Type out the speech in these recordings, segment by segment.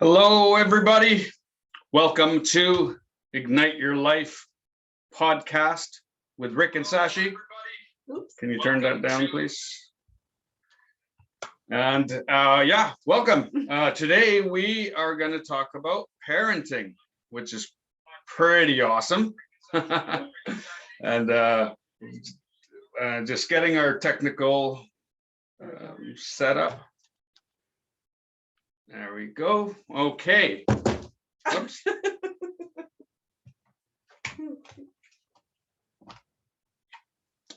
Hello, everybody. Welcome to Ignite Your Life podcast with Rick and Shashi. Can you turn that down, please? And welcome. Today we are going to talk about parenting, which is pretty awesome. And just getting our technical set up. There we go. Okay. Oops.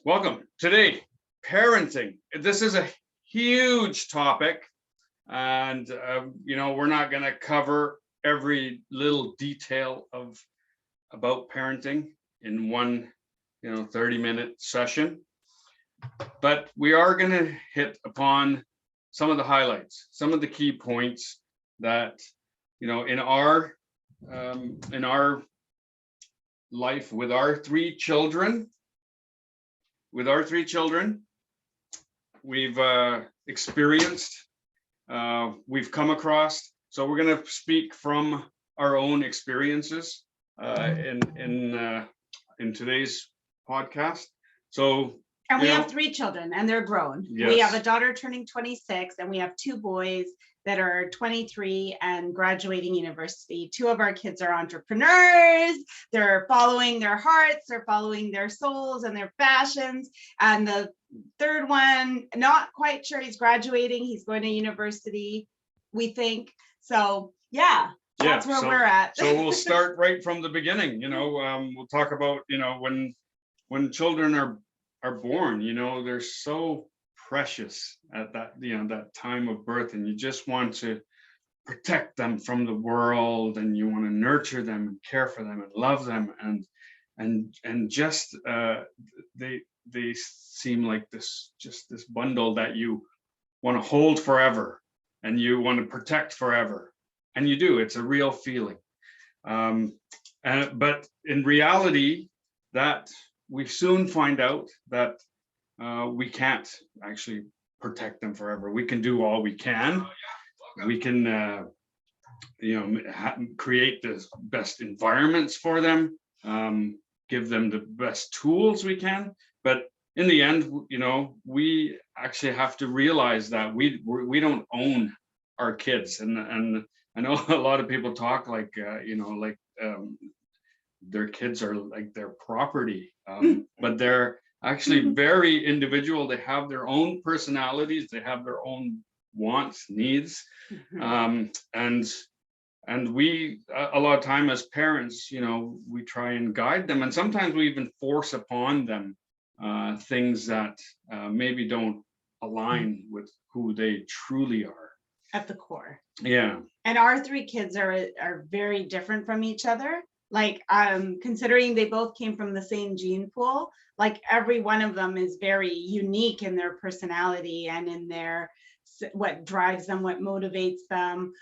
Welcome. Today, parenting. This is a huge topic, and we're not going to cover every little detail about parenting in one 30-minute session, but we are going to hit upon some of the highlights, some of the key points that, in our life with our three children, we've experienced, we've come across. So we're going to speak from our own experiences in today's podcast. And we have three children and they're grown. Yes. We have a daughter turning 26 and we have two boys that are 23 and graduating university. Two of our kids are entrepreneurs. They're following their hearts, they're following their souls and their passions. And the third one, not quite sure he's graduating. He's going to university, we think. So yeah, that's where we're at. So we'll start right from the beginning. We'll talk about, when children are born, they're so precious at that, that time of birth, and you just want to protect them from the world, and you want to nurture them and care for them and love them, and just they seem like this bundle that you want to hold forever and you want to protect forever, and you do. It's a real feeling, but in reality, that we soon find out that we can't actually protect them forever. We can do all we can. We can, create the best environments for them, give them the best tools we can. But in the end, we actually have to realize that we don't own our kids. And I know a lot of people talk like, their kids are like their property, but they're actually very individual. They have their own personalities, they have their own wants, needs, and we a lot of time as parents, we try and guide them, and sometimes we even force upon them things that maybe don't align with who they truly are At the core. Yeah. And our three kids are very different from each other. Like, considering they both came from the same gene pool, like every one of them is very unique in their personality and in their what drives them, what motivates them,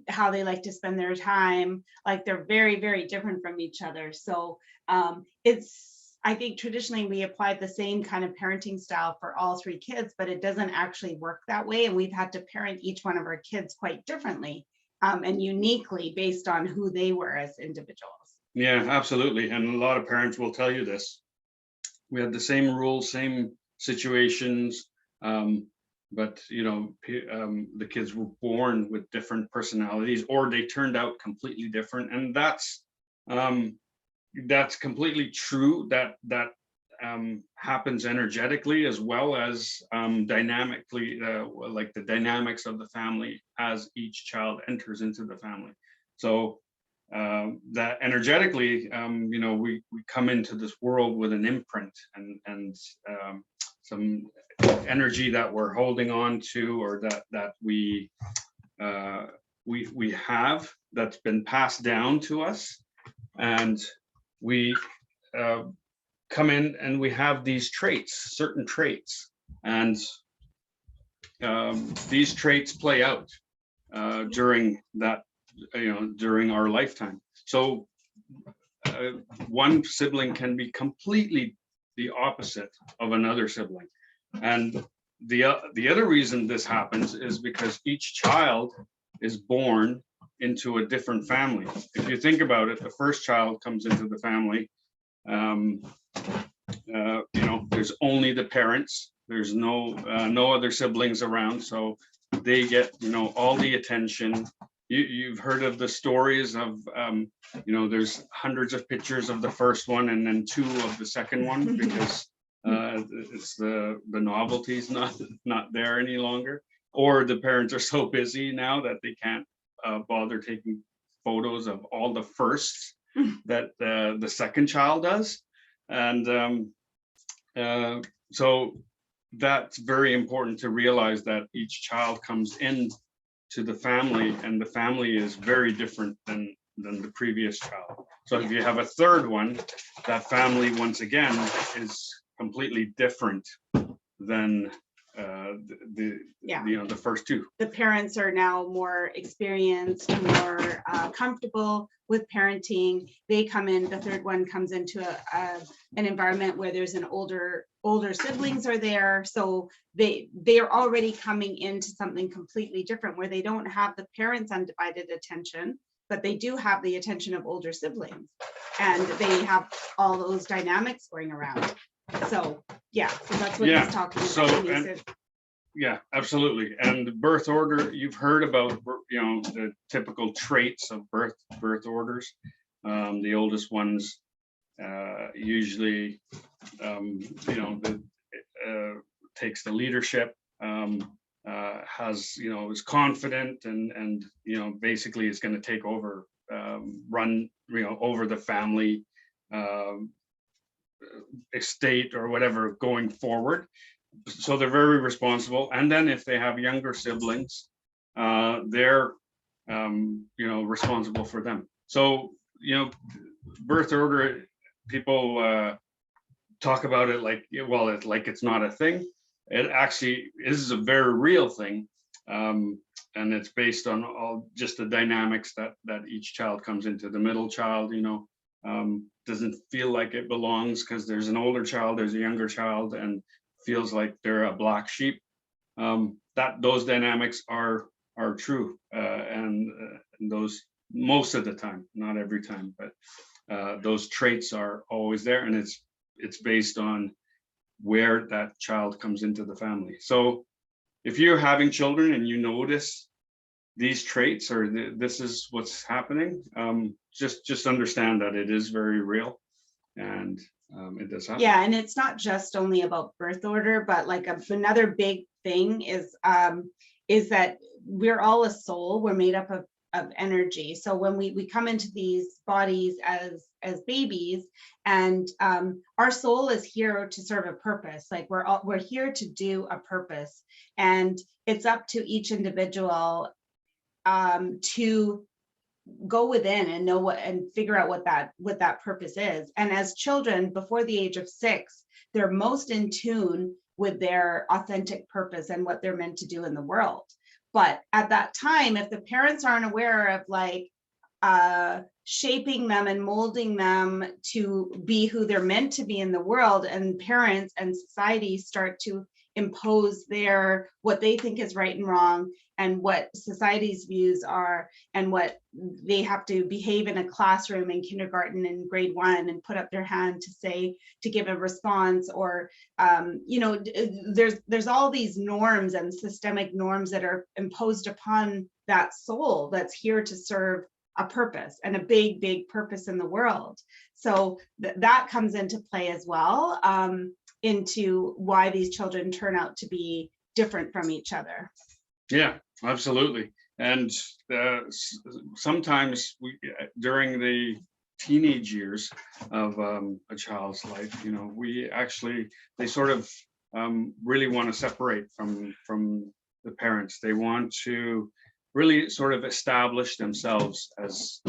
how they like to spend their time. Like, they're very, very different from each other. So I think traditionally we applied the same kind of parenting style for all three kids, but it doesn't actually work that way. And we've had to parent each one of our kids quite differently and uniquely based on who they were as individuals. Yeah, absolutely. And a lot of parents will tell you this. We had the same rules, same situations, but the kids were born with different personalities, or they turned out completely different. And that's completely true. That happens energetically as well as dynamically, like the dynamics of the family as each child enters into the family. So that energetically, we come into this world with an imprint and some energy that we're holding on to, or that we have, that's been passed down to us, and we come in and we have these traits, certain traits, and these traits play out during our lifetime. So one sibling can be completely the opposite of another sibling, and the other reason this happens is because each child is born into a different family. If you think about it, the first child comes into the family. There's only the parents. There's no other siblings around, so they get all the attention. You've heard of the stories of there's hundreds of pictures of the first one and then 2 of the second one, because it's the novelty's not there any longer, or the parents are so busy now that they can't bother taking photos of all the firsts that the second child does. And so that's very important to realize, that each child comes in to the family, and the family is very different than the previous child. So if you have a third one, that family once again is completely different than the first 2. The parents are now more experienced, more comfortable with parenting. They come in, the third one comes into an environment where there's an older siblings are there, so they're already coming into something completely different, where they don't have the parents' undivided attention, but they do have the attention of older siblings, and they have all those dynamics going around. So that's what he's talking about. Yeah, absolutely. And birth order, you've heard about the typical traits of birth orders. The oldest ones usually takes the leadership, is confident, and basically is going to take over, run over the family estate or whatever going forward. So they're very responsible. And then if they have younger siblings, they're responsible for them. So birth order, people talk about it like, well, it's not a thing. It actually is a very real thing, and it's based on all just the dynamics that each child comes into. The middle child doesn't feel like it belongs because there's an older child, there's a younger child, and feels like they're a black sheep. Those dynamics are true, and those most of the time, not every time, but those traits are always there, and it's based on where that child comes into the family. So if you're having children and you notice these traits, or this is what's happening, just understand that it is very real, and it does happen. Yeah, and it's not just only about birth order, but like another big thing is that we're all a soul. We're made up of energy. So when we come into these bodies as babies, and our soul is here to serve a purpose. Like we're here to do a purpose, and it's up to each individual to go within and know and figure out what that purpose is. And as children before the age of 6, they're most in tune with their authentic purpose and what they're meant to do in the world. But at that time, if the parents aren't aware of shaping them and molding them to be who they're meant to be in the world, and parents and society start to impose what they think is right and wrong, and what society's views are, and what they have to behave in a classroom in kindergarten and grade 1 and put up their hand to give a response, or there's all these norms and systemic norms that are imposed upon that soul that's here to serve a purpose, and a big purpose in the world. So that comes into play as well, into why these children turn out to be different from each other. Yeah, absolutely. And sometimes during the teenage years of a child's life, they sort of really want to separate from the parents. They want to really sort of establish themselves as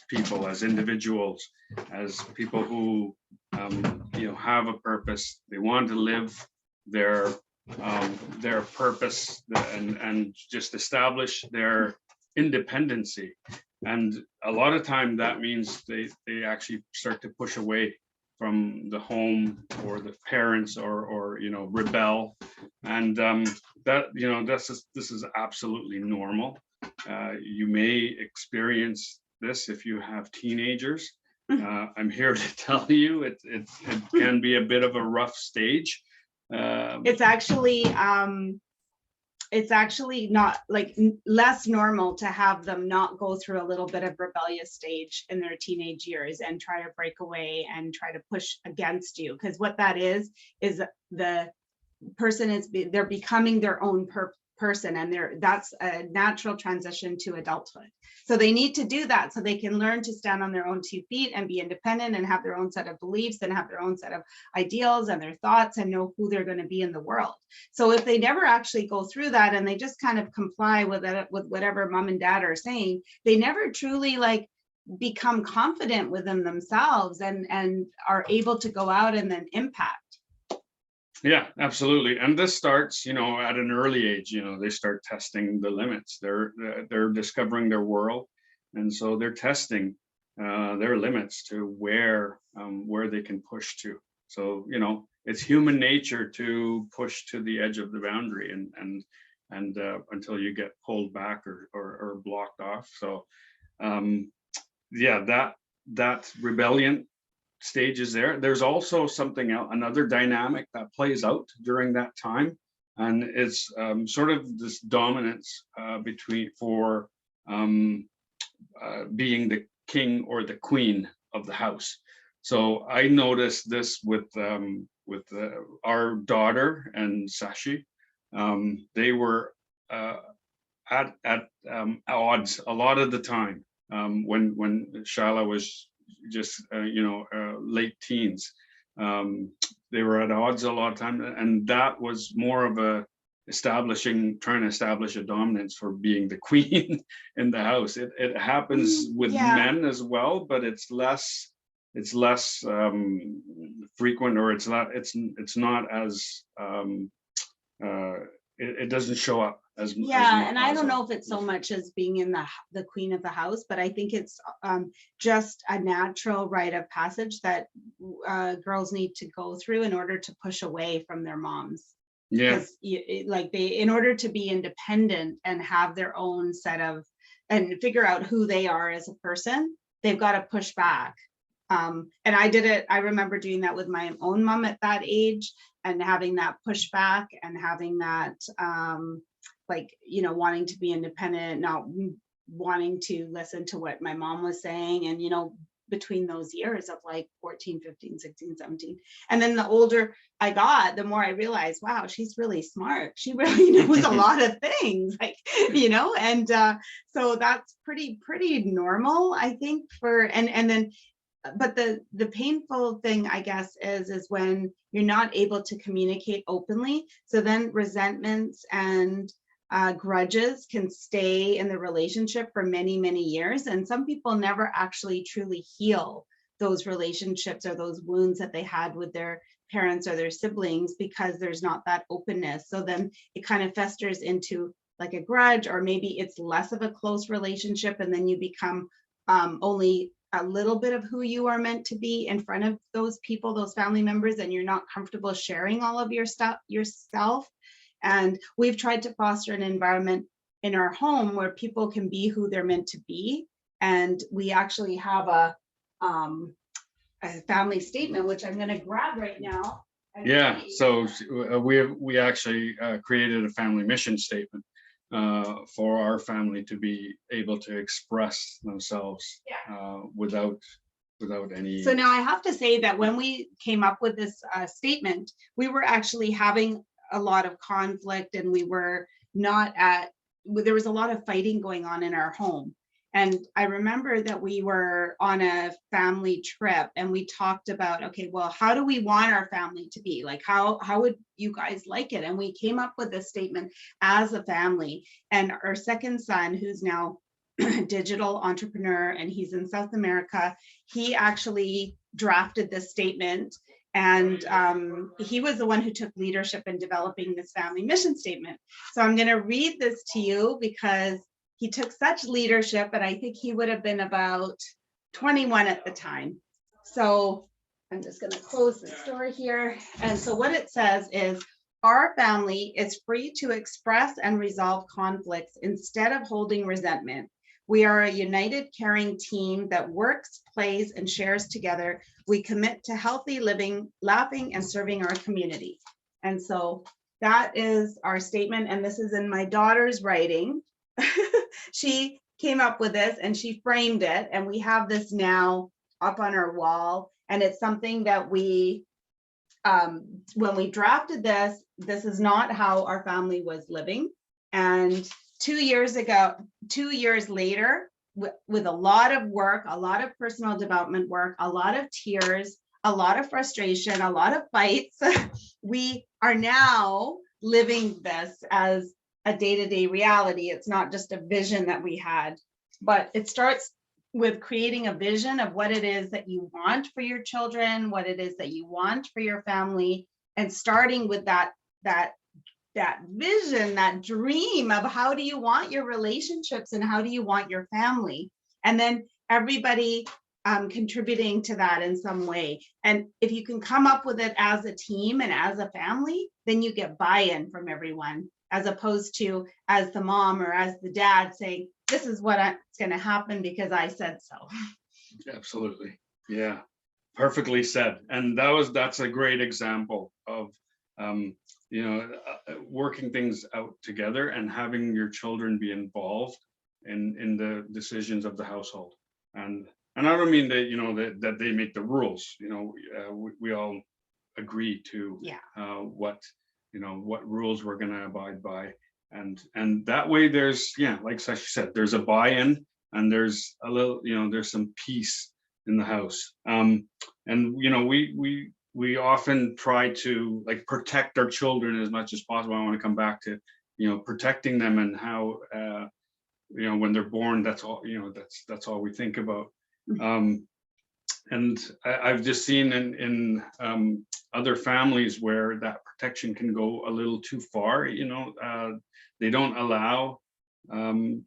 people, as individuals, as people who have a purpose. They want to live their purpose and just establish their independency. And a lot of time that means they actually start to push away from the home or the parents, or rebel. And this is absolutely normal. You may experience this if you have teenagers. I'm here to tell you it can be a bit of a rough stage. It's actually not like less normal to have them not go through a little bit of rebellious stage in their teenage years and try to break away and try to push against you. Because what that is the person they're becoming their own person, and that's a natural transition to adulthood. So they need to do that so they can learn to stand on their own 2 feet and be independent and have their own set of beliefs and have their own set of ideals and their thoughts and know who they're going to be in the world. So if they never actually go through that and they just kind of comply with whatever mom and dad are saying, they never truly like become confident within themselves and are able to go out and then impact. Yeah, absolutely. And this starts, at an early age. They start testing the limits. They're discovering their world, and so they're testing their limits to where they can push to. So it's human nature to push to the edge of the boundary and until you get pulled back or blocked off. So that rebellion stage is there. There's also something else, another dynamic that plays out during that time, and it's sort of this dominance for being the king or the queen of the house. So I noticed this with our daughter and Shashi. They were at odds a lot of the time when Shala was just late teens. They were at odds a lot of time, and that was more of a trying to establish a dominance for being the queen in the house. It happens with men as well, but it's less frequent, or it's not as it doesn't show up as and I don't know if it's so much as being in the queen of the house, but I think it's just a natural rite of passage that girls need to go through in order to push away from their moms. Because in order to be independent and have their own set of and figure out who they are as a person, they've got to push back. And I remember doing that with my own mom at that age, and having that pushback and having that wanting to be independent, not wanting to listen to what my mom was saying. And between those years of like 14, 15, 16, 17, and then the older I got, the more I realized, wow, she's really smart. She really knows a lot of things, and so that's pretty normal, I think, but the painful thing, I guess, is when you're not able to communicate openly. So then resentments and grudges can stay in the relationship for many, many years. And some people never actually truly heal those relationships or those wounds that they had with their parents or their siblings, because there's not that openness. So then it kind of festers into like a grudge, or maybe it's less of a close relationship, and then you become only a little bit of who you are meant to be in front of those people, those family members, and you're not comfortable sharing all of your stuff yourself. And we've tried to foster an environment in our home where people can be who they're meant to be. And we actually have a family statement, which I'm going to grab right now. Yeah, so we actually created a family mission statement for our family to be able to express themselves without any. So now I have to say that when we came up with this statement, we were actually having a lot of conflict, and there was a lot of fighting going on in our home. And I remember that we were on a family trip, and we talked about, okay, well, how do we want our family to be? Like, how would you guys like it? And we came up with this statement as a family. And our second son, who's now a digital entrepreneur, and he's in South America, he actually drafted this statement. And he was the one who took leadership in developing this family mission statement. So I'm going to read this to you because he took such leadership, and I think he would have been about 21 at the time. So I'm just going to close the door here. And so what it says is, Our family is free to express and resolve conflicts instead of holding resentment. We are a united, caring team that works, plays, and shares together. We commit to healthy living, laughing, and serving our community. And so that is our statement. And this is in my daughter's writing. She came up with this and she framed it. And we have this now up on our wall. And it's something that we, when we drafted this, this is not how our family was living. And 2 years later, with a lot of work, a lot of personal development work, a lot of tears, a lot of frustration, a lot of fights, we are now living this as a day-to-day reality. It's not just a vision that we had, but it starts with creating a vision of what it is that you want for your children, what it is that you want for your family, and starting with that vision, that dream of how do you want your relationships and how do you want your family, and then everybody contributing to that in some way. And if you can come up with it as a team and as a family, then you get buy-in from everyone, as opposed to as the mom or as the dad saying, this is what's going to happen because I said so. Absolutely. Yeah, perfectly said. And that's a great example of working things out together and having your children be involved in the decisions of the household. And I don't mean that that they make the rules. We all agree to what rules we're going to abide by, and that way there's like Sashi said, there's a buy-in and there's a little there's some peace in the house. And we often try to like protect our children as much as possible. I want to come back to protecting them and how when they're born, that's all that's all we think about. And I've just seen in other families where that protection can go a little too far. They don't allow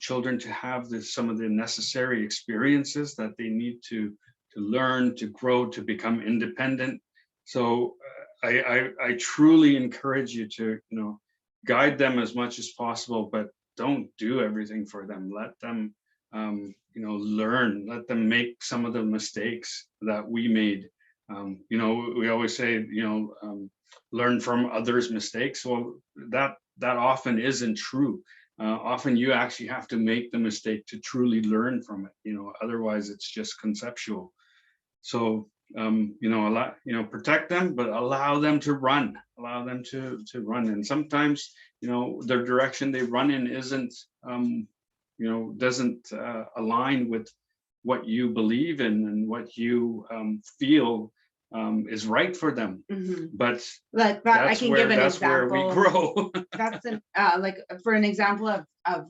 children to have some of the necessary experiences that they need to learn, to grow, to become independent. So I truly encourage you to guide them as much as possible, but don't do everything for them. Let them learn, let them make some of the mistakes that we made. We always say, learn from others' mistakes. Well, that often isn't true. Often you actually have to make the mistake to truly learn from it. Otherwise it's just conceptual. So, protect them, but allow them to run, And sometimes, their direction they run in isn't, doesn't align with what you believe in and what you feel is right for them. But like that, I can give an that's example. where we grow. That's like for an example of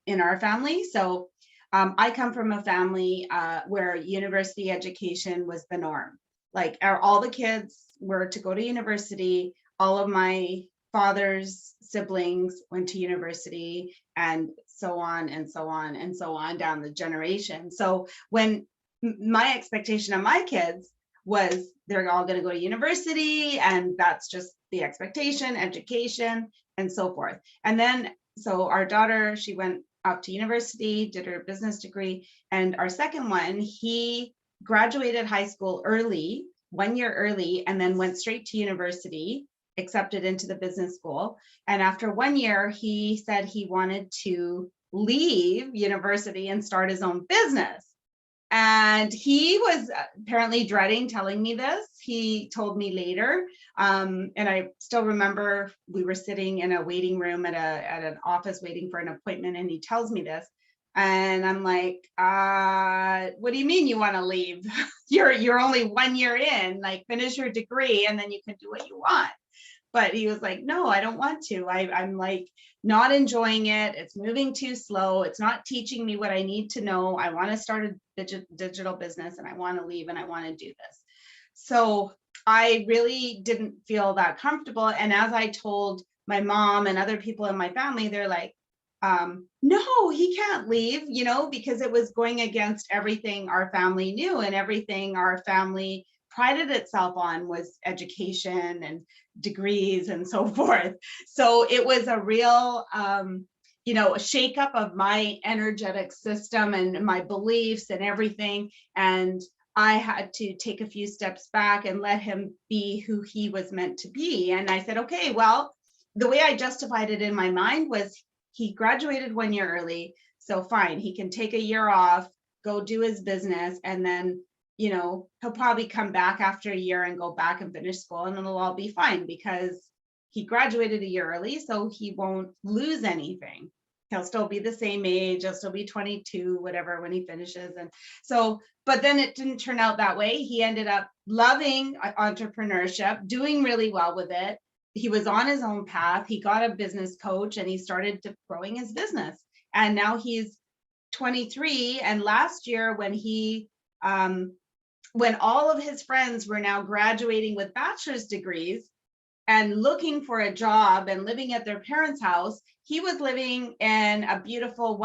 in our family. So I come from a family where university education was the norm. Like all the kids were to go to university. All of my father's siblings went to university, and so on and so on and so on down the generation. So when my expectation of my kids was they're all going to go to university, and that's just the expectation, education, and so forth. And then, so our daughter, she went up to university, did her business degree. And our second one, he graduated high school early, 1 year early, and then went straight to university, accepted into the business school. And after 1 year, he said he wanted to leave university and start his own business. And he was apparently dreading telling me this. He told me later. And I still remember we were sitting in a waiting room at an office waiting for an appointment. And he tells me this. And I'm like, what do you mean you want to leave? You're only 1 year in, like finish your degree and then you can do what you want. But he was like, no, I don't want to. I'm like not enjoying it. It's moving too slow. It's not teaching me what I need to know. I want to start a digital business and I want to leave and I want to do this. So I really didn't feel that comfortable. And as I told my mom and other people in my family, they're like, no, he can't leave, because it was going against everything our family knew and everything our family prided itself on was education and degrees and so forth. So it was a real, a shakeup of my energetic system and my beliefs and everything. And I had to take a few steps back and let him be who he was meant to be. And I said, okay, well, the way I justified it in my mind was he graduated 1 year early. So fine, he can take a year off, go do his business, and then, he'll probably come back after a year and go back and finish school, and it'll all be fine because he graduated a year early, so he won't lose anything. He'll still be the same age, he'll still be 22, whatever, when he finishes. And so, but then it didn't turn out that way. He ended up loving entrepreneurship, doing really well with it. He was on his own path. He got a business coach and he started growing his business. And now he's 23. And last year, when all of his friends were now graduating with bachelor's degrees and looking for a job and living at their parents' house, he was living in a beautiful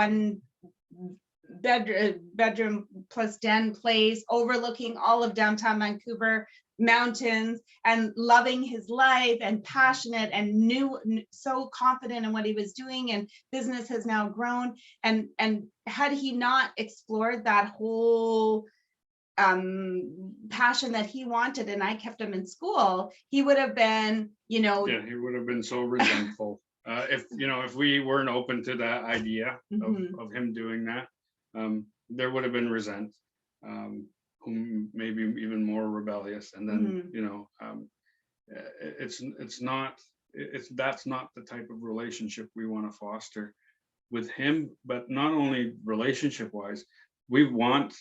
bedroom plus den place overlooking all of downtown Vancouver mountains and loving his life and passionate and so confident in what he was doing, and business has now grown. And had he not explored that whole passion that he wanted, and I kept him in school, he would have been, he would have been so resentful. If we weren't open to that idea of him doing that, there would have been resent, maybe even more rebellious. And then, that's not the type of relationship we want to foster with him. But not only relationship wise, we want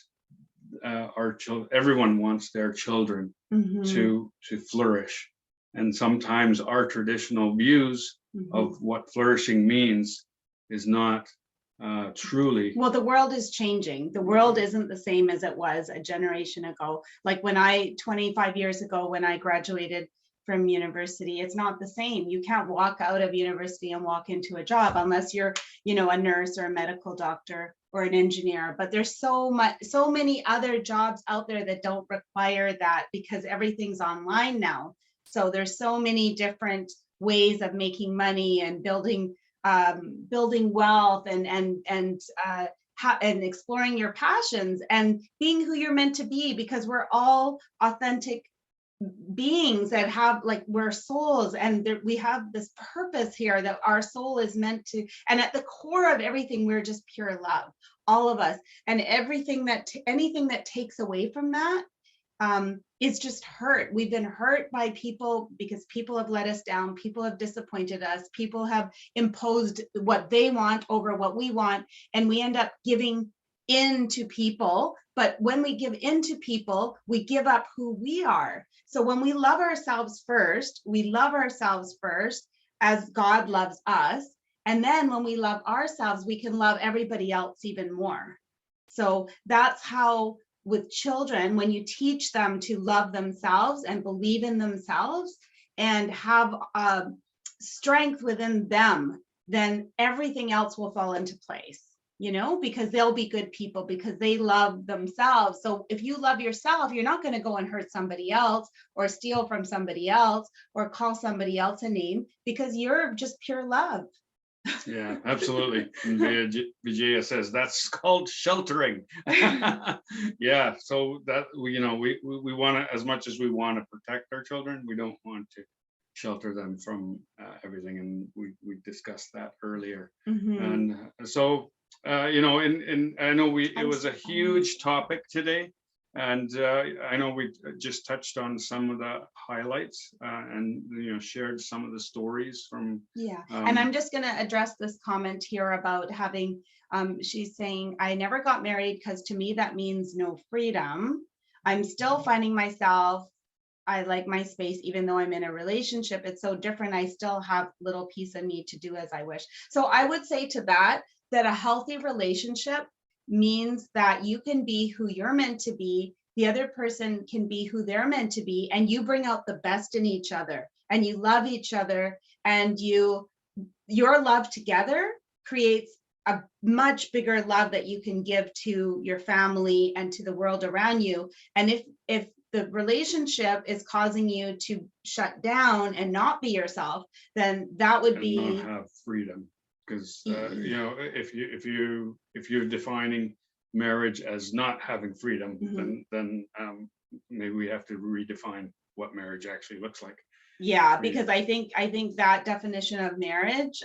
our children, everyone wants their children to flourish. And sometimes our traditional views of what flourishing means is not truly. Well, the world is changing. The world isn't the same as it was a generation ago. Like 25 years ago, when I graduated from university, it's not the same. You can't walk out of university and walk into a job unless you're, a nurse or a medical doctor or an engineer. But there's so many other jobs out there that don't require that, because everything's online now. So there's so many different ways of making money and building wealth and exploring your passions and being who you're meant to be, because we're all authentic beings that have, we're souls, and we have this purpose here that our soul is meant to, and at the core of everything, we're just pure love, all of us. And anything that takes away from that is just hurt. We've been hurt by people because people have let us down, people have disappointed us, people have imposed what they want over what we want, and we end up giving in to people. But when we give in to people, we give up who we are. So when we love ourselves first, as God loves us. And then when we love ourselves, we can love everybody else even more. So that's how, with children, when you teach them to love themselves and believe in themselves and have strength within them, then everything else will fall into place, because they'll be good people because they love themselves. So if you love yourself, you're not going to go and hurt somebody else or steal from somebody else or call somebody else a name, because you're just pure love. Yeah, absolutely. And Vijaya says that's called sheltering. Yeah, so that we want to, as much as we want to protect our children, we don't want to shelter them from everything, and we discussed that earlier. And so and I know it was a huge topic today, and I know we just touched on some of the highlights and shared some of the stories from. And I'm just going to address this comment here about having, she's saying, I never got married because to me that means no freedom. I'm still finding myself. I like my space, even though I'm in a relationship. It's so different. I still have little piece of me to do as I wish. So I would say to that a healthy relationship means that you can be who you're meant to be. The other person can be who they're meant to be, and you bring out the best in each other, and you love each other, and your love together creates a much bigger love that you can give to your family and to the world around you. And if the relationship is causing you to shut down and not be yourself, then that would and not be have freedom. Because if you're defining marriage as not having freedom, then maybe we have to redefine what marriage actually looks like. Yeah, because I think that definition of marriage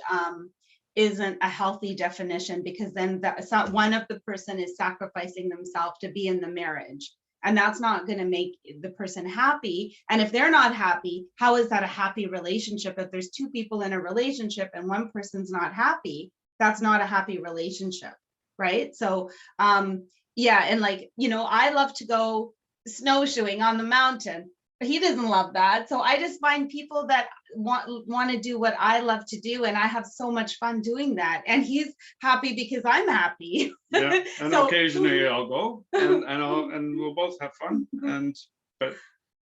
isn't a healthy definition, because then that's not, one of the person is sacrificing themselves to be in the marriage, and that's not going to make the person happy. And if they're not happy, how is that a happy relationship? If there's two people in a relationship and one person's not happy, that's not a happy relationship, right? So yeah, and like, I love to go snowshoeing on the mountain. He doesn't love that. So I just find people that want to do what I love to do, and I have so much fun doing that. And he's happy because I'm happy. Yeah, and So, occasionally I'll go and we'll both have fun. But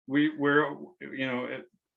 we're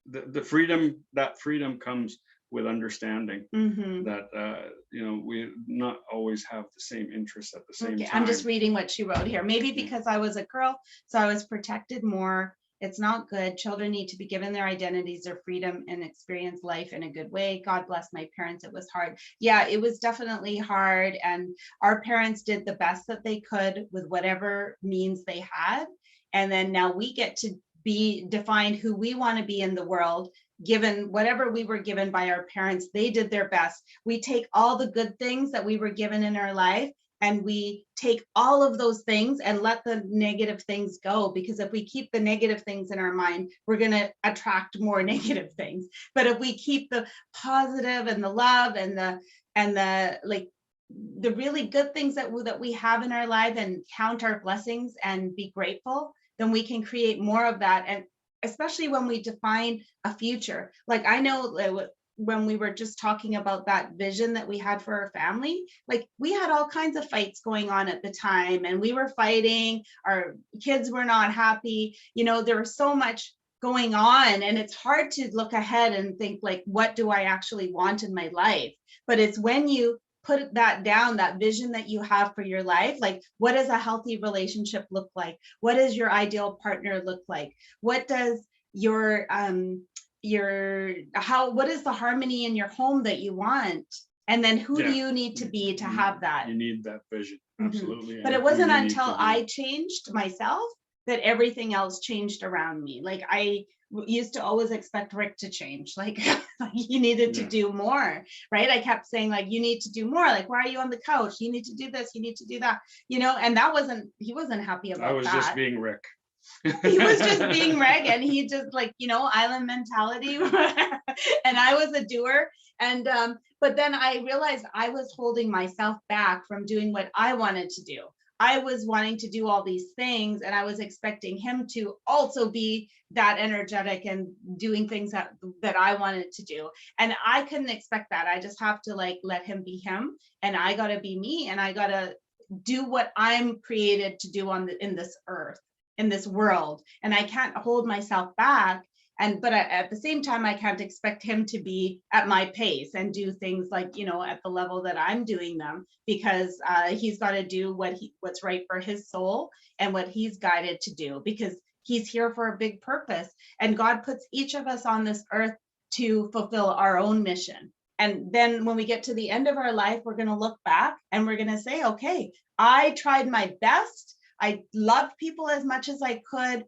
the freedom comes with understanding that we not always have the same interests at the same time. I'm just reading what she wrote here. Maybe because I was a girl, so I was protected more. It's not good. Children need to be given their identities, their freedom, and experience life in a good way. God bless my parents. It was hard. Yeah, it was definitely hard. And our parents did the best that they could with whatever means they had. And then now we get to be defined who we want to be in the world, given whatever we were given by our parents. They did their best. We take all the good things that we were given in our life, and we take all of those things and let the negative things go, because if we keep the negative things in our mind, we're going to attract more negative things. But if we keep the positive and the love and the like the really good things that we have in our life, and count our blessings and be grateful, then we can create more of that. And especially when we define a future, like I know when we were just talking about that vision that we had for our family, like we had all kinds of fights going on at the time, and we were fighting, our kids were not happy, there was so much going on, and it's hard to look ahead and think like, what do I actually want in my life? But it's when you put that down, that vision that you have for your life, like what does a healthy relationship look like? What does your ideal partner look like? What does what is the harmony in your home that you want? And then who do you need to be to have that? You need that vision. Absolutely. But it wasn't until I changed myself that everything else changed around me. Like I used to always expect Rick to change, like he needed to do more, right? I kept saying like, you need to do more. Like, why are you on the couch? You need to do this, you need to do that, and he wasn't happy about that. I was just being Rick. He was just being Reg, and he just like, island mentality. And I was a doer. And but then I realized I was holding myself back from doing what I wanted to do. I was wanting to do all these things, and I was expecting him to also be that energetic and doing things that I wanted to do. And I couldn't expect that. I just have to like let him be him, and I got to be me, and I got to do what I'm created to do in this earth, in this world. And I can't hold myself back. But at the same time, I can't expect him to be at my pace and do things like, at the level that I'm doing them, because he's got to do what's right for his soul and what he's guided to do, because he's here for a big purpose. And God puts each of us on this earth to fulfill our own mission. And then when we get to the end of our life, we're going to look back and we're going to say, okay, I tried my best. I loved people as much as I could.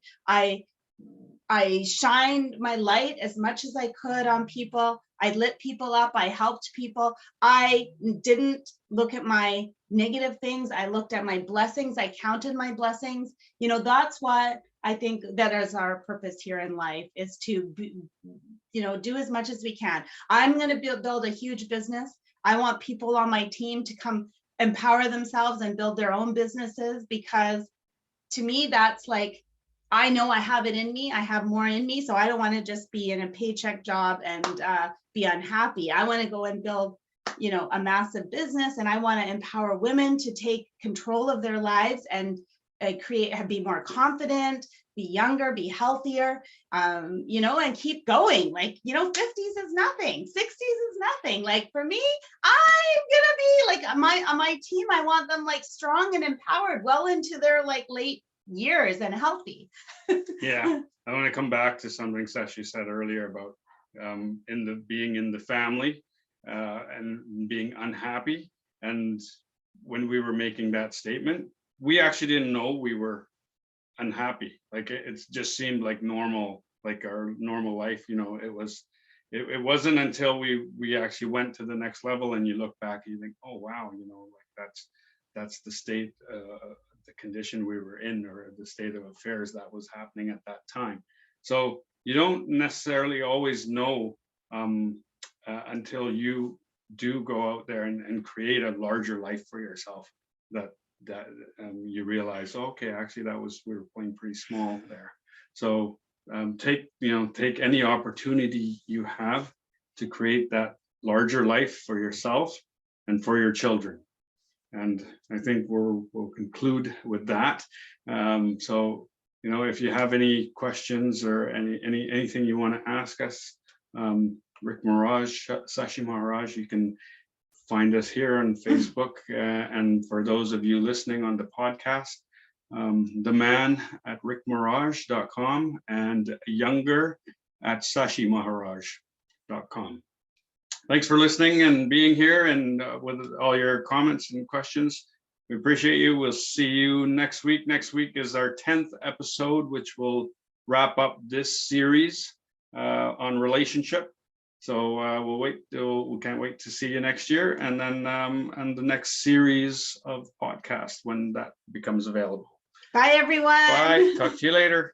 I shined my light as much as I could on people. I lit people up. I helped people. I didn't look at my negative things. I looked at my blessings. I counted my blessings. That's what I think that is our purpose here in life, is to, do as much as we can. I'm going to build a huge business. I want people on my team to come empower themselves and build their own businesses, because to me, that's like, I know I have it in me. I have more in me. So I don't want to just be in a paycheck job and be unhappy. I want to go and build, a massive business, and I want to empower women to take control of their lives and be more confident, be younger, be healthier, and keep going. Like, 50s is nothing, 60s is nothing. Like for me, I'm gonna be like on my team. I want them like strong and empowered well into their like late years and healthy. Yeah, I want to come back to something Sashi said earlier about being in the family and being unhappy. And when we were making that statement, we actually didn't know we were unhappy. Like it just seemed like normal, like our normal life. It wasn't until we actually went to the next level and you look back and you think, oh wow, like that's the state, the condition we were in, or the state of affairs that was happening at that time. So you don't necessarily always know until you do go out there and create a larger life for yourself, that you realize, okay, actually we were playing pretty small there. So take any opportunity you have to create that larger life for yourself and for your children. And I think we'll conclude with that. So if you have any questions or anything you want to ask us, Rick Maharaj, Sashi Maharaj, you can find us here on Facebook. And for those of you listening on the podcast, the man at rickmaharaj.com and younger at sashimaharaj.com. Thanks for listening and being here, and with all your comments and questions. We appreciate you. We'll see you next week. Next week is our 10th episode, which will wrap up this series on relationship. So we'll wait. We can't wait to see you next year, and then and the next series of podcasts when that becomes available. Bye, everyone. Bye. Talk to you later.